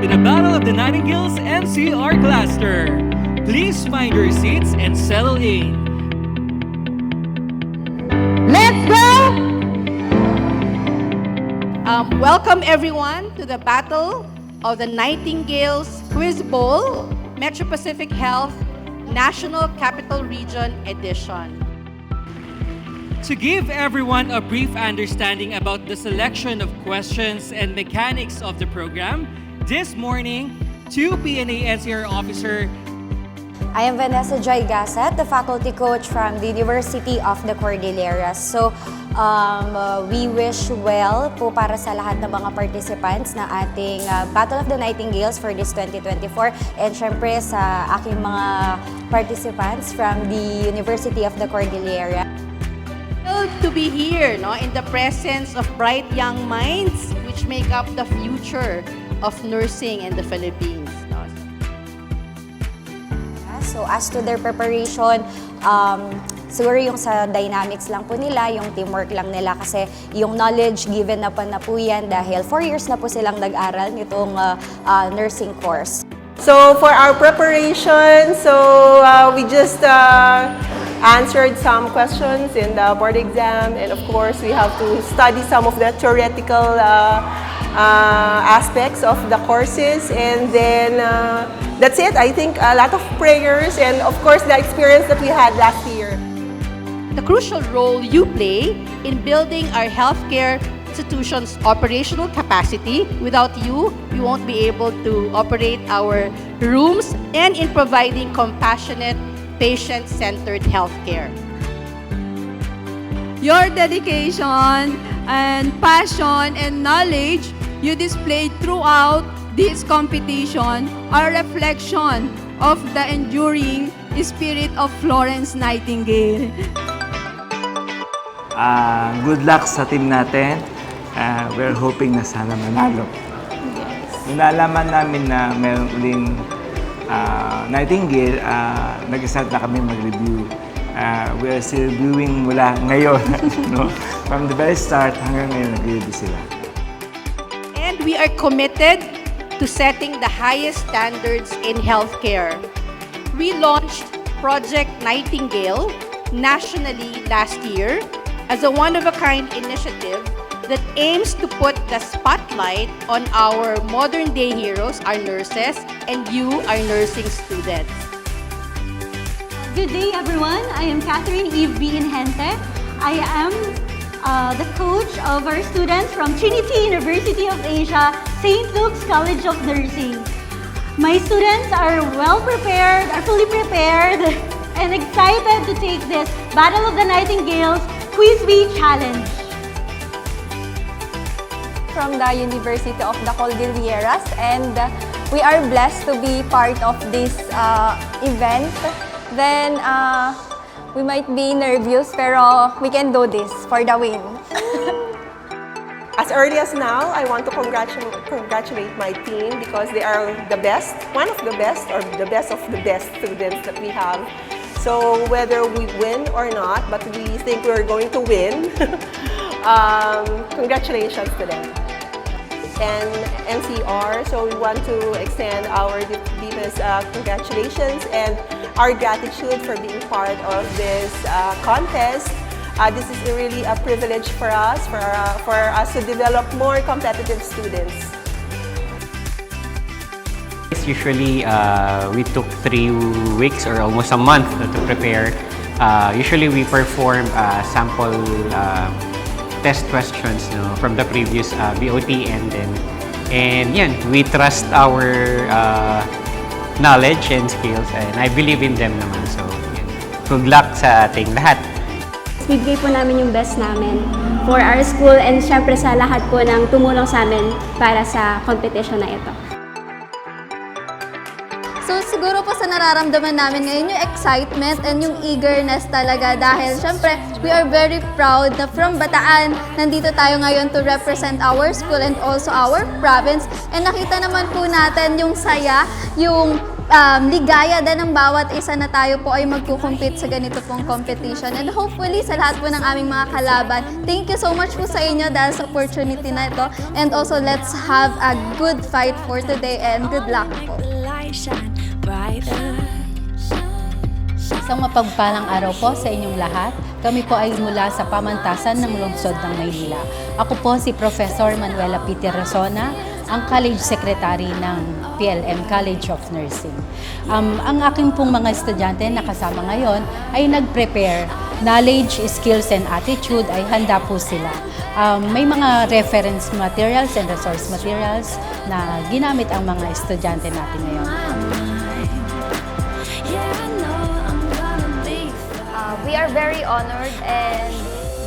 to the Battle of the Nightingales NCR cluster. Please find your seats and settle in. Let's go! Welcome everyone to the Battle of the Nightingales Quiz Bowl, Metro Pacific Health National Capital Region Edition. To give everyone a brief understanding about the selection of questions and mechanics of the program, this morning, two PNA NCR officer. I am Vanessa Joy Gasset, the faculty coach from the University of the Cordilleras. So, we wish well po para sa lahat ng mga participants na ating Battle of the Nightingales for this 2024. And syempre sa aking mga participants from the University of the Cordillera. To be here, no, in the presence of bright young minds which make up the future of nursing in the Philippines. No? So as to their preparation, siguro yung sa dynamics lang po nila, yung teamwork lang nila kasi yung knowledge given na po yan dahil 4 years na po silang nag-aral nitong nursing course. So for our preparation, we just answered some questions in the board exam, and of course we have to study some of the theoretical aspects of the courses, and then that's it. I think a lot of prayers and of course the experience that we had last year. The crucial role you play in building our healthcare institutions' operational capacity. Without you, we won't be able to operate our rooms and in providing compassionate, patient-centered healthcare. Your dedication and passion and knowledge you displayed throughout this competition are a reflection of the enduring spirit of Florence Nightingale. Good luck sa team natin. We're hoping na sana manalo. Nalaman namin na mayroon uling Nightingale, nag-start na kami mag-review. We are still reviewing mula ngayon. No? From the very start hanggang ngayon nag-review sila. And we are committed to setting the highest standards in healthcare. We launched Project Nightingale nationally last year as a one-of-a-kind initiative that aims to put the spotlight on our modern-day heroes, our nurses, and you, our nursing students. Good day, everyone. I am Catherine Eve B. Inhente. I am the coach of our students from Trinity University of Asia, St. Luke's College of Nursing. My students are well prepared, are fully prepared, and excited to take this Battle of the Nightingales Quiz Bee Challenge. From the University of the Cordilleras, and we are blessed to be part of this event. Then we might be nervous, pero we can do this for the win. As early as now, I want to congratulate my team because they are the best, one of the best, or the best of the best students that we have. So whether we win or not, but we think we're going to win, congratulations to them. And NCR, so we want to extend our deepest congratulations and our gratitude for being part of this contest. This is really a privilege for us to develop more competitive students. Usually, we took 3 weeks or almost a month to prepare. Usually, we perform sample test questions, from the previous BOTN, and yan, we trust our knowledge and skills, and I believe in them naman. So, yan. Good luck sa ating lahat. Bibigay po namin yung best namin for our school and syempre sa lahat po ng tumulong sa amin para sa competition na ito. So siguro po sa nararamdaman namin ngayon yung excitement and yung eagerness talaga dahil syempre we are very proud na from Bataan nandito tayo ngayon to represent our school and also our province, and nakita naman po natin yung saya, yung ligaya din ng bawat isa na tayo po ay magkukumpit sa ganito pong competition. And hopefully, sa lahat po ng aming mga kalaban, thank you so much po sa inyo dahil sa opportunity na ito. And also, let's have a good fight for today and good luck po. Isang mapagpalang araw po sa inyong lahat. Kami po ay mula sa pamantasan ng lungsod ng Maynila. Ako po si Professor Manuela Piti Razona, ang College Secretary ng PLM College of Nursing. Ang aking pong mga estudyante na kasama ngayon ay nag-prepare. Knowledge, skills, and attitude ay handa po sila. May mga reference materials and resource materials na ginamit ang mga estudyante natin ngayon. We are very honored and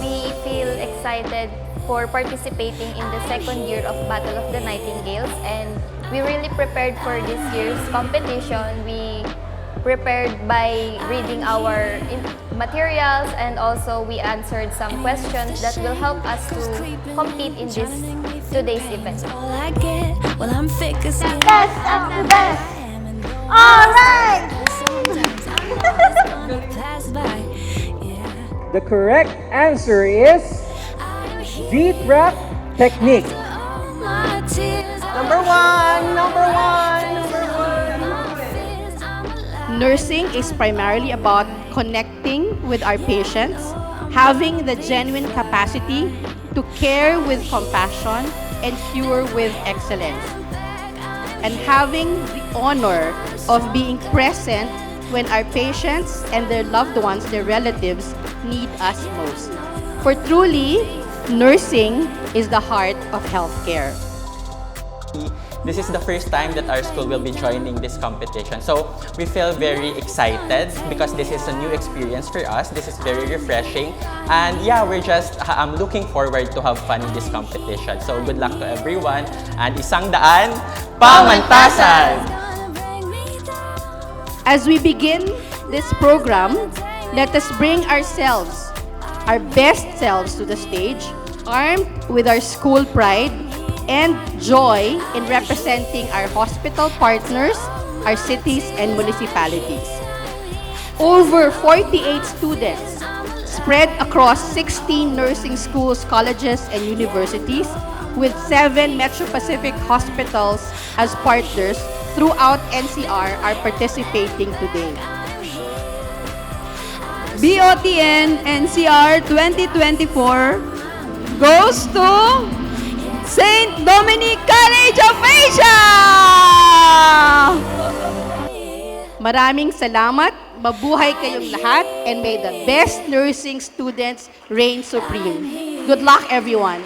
we feel excited for participating in the second year of Battle of the Nightingales, and we really prepared for this year's competition. We prepared by reading our materials, and also we answered some questions that will help us to compete in today's event. Best of the best! All right! The correct answer is deep breath technique. Number one, number one, number one. Nursing is primarily about connecting with our patients, having the genuine capacity to care with compassion and cure with excellence, and having the honor of being present when our patients and their loved ones, their relatives, need us most. For truly, nursing is the heart of healthcare. This is the first time that our school will be joining this competition. So we feel very excited because this is a new experience for us. This is very refreshing. And yeah, we're just looking forward to have fun in this competition. So good luck to everyone. And isang daan, pamantasan! As we begin this program, let us bring ourselves, our best selves to the stage, armed with our school pride and joy in representing our hospital partners, our cities and municipalities. Over 48 students spread across 16 nursing schools, colleges, and universities with 7 Metro Pacific hospitals as partners throughout NCR are participating today. BOTN NCR 2024 goes to St. Dominic College of Asia! Maraming salamat, mabuhay kayong lahat, and may the best nursing students reign supreme. Good luck, everyone!